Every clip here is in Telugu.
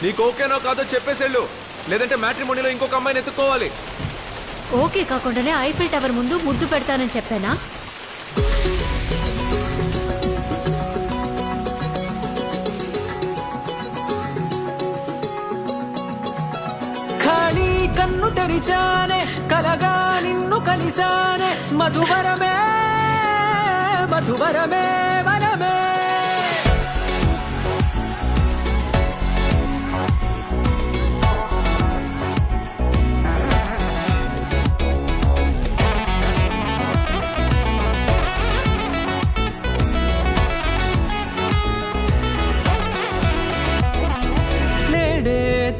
నీకు ఓకేనో కాదో చెప్పేసేళ్ళు, లేదంటే మ్యాట్రిమోనీలో ఇంకొక అమ్మాయిని ఎత్తుకోవాలి. ఓకే కాకుండానే ఐఫిల్ టవర్ ముందు ముద్దు పెడతానని చెప్పానా? ఖాళీ కన్ను తెరిచానే, కలగా నిన్ను కలిసానే, మధువరమే మధువరమే వనమే.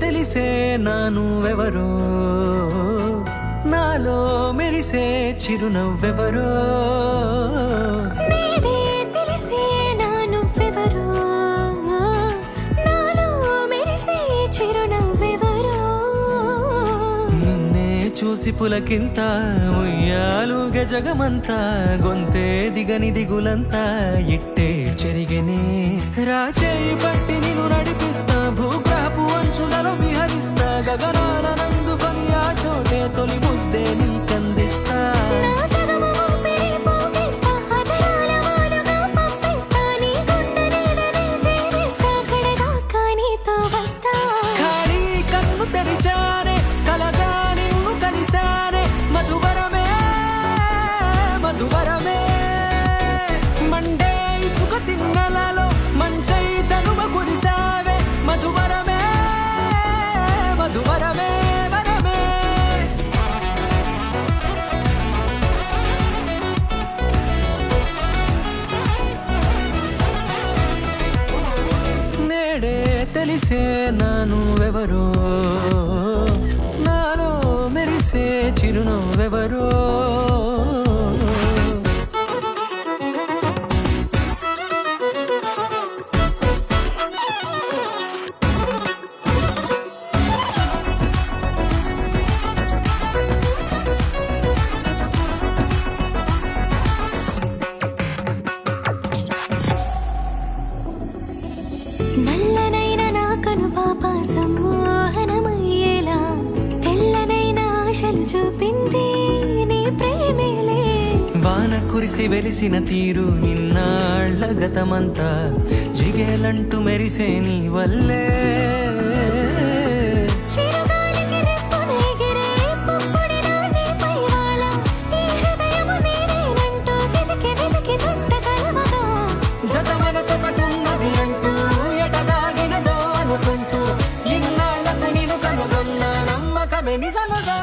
తెలిసే నానువెవరో, నాలో మెరిసే చిరునవ్వెవరో. నేడే తెలిసే నానువెవరో, నాలో మెరిసే చిరునవ్వెవరో. నిన్నే చూసి పులకింత ఉయ్యాలుగ జగమంతా, గొంతే దిగని దిగులంతా ఇట్టే చెరిగనే. రాచేయి పట్టి నిన్ను నడిపిస్తా, భూగ్రహపు అంచులలో విహరిస్తా, గగనాల నందుకొని ఆ చోటే తొలి ముద్దే నీకందిస్తా. నా సగము ఊపిరి పోగేస్తా, అదరాల వాలుగా పంపిస్తా, నీ గుండె నీడనే జీవిస్తా, కడదాకా నీతో వస్తా. ఖాళీ కన్ను తెరిచానే, కలగా నిన్ను కలిసానే, మధువరమే మధువరమే. మండే ఇసుక తిన్నెలలో మంచై చనుమ కురిసావే, మధువరమే మధువరమే వరమే. నేడే తెలిసే నానువెవరో, నాలో మెరిసే చిరునవ్వెవరో. నల్లనైన నా కనుపాప సమ్మోహనమయ్యేలా, తెల్లనైన ఆశలు చూపింది నీ ప్రేమేలే. వాన కురిసి వెలిసిన తీరు ఇన్నాళ్ల గతమంతా, జిగేలంటూ మెరిసే నీ వల్లే. చిరుగాలికి రెప్పునెగిరే పుప్పొడిలా నీపై వాల, ఈ హృదయము నీదేనంటూ వెతికి వెతికి చుట్ట కలవగా. జత మనసొకటున్నది అంటూ ఎటగాగినదో అనుకుంటూ, ఇన్నాళ్లకు నేను కనుగొన్న నమ్మకమే నిజముగా.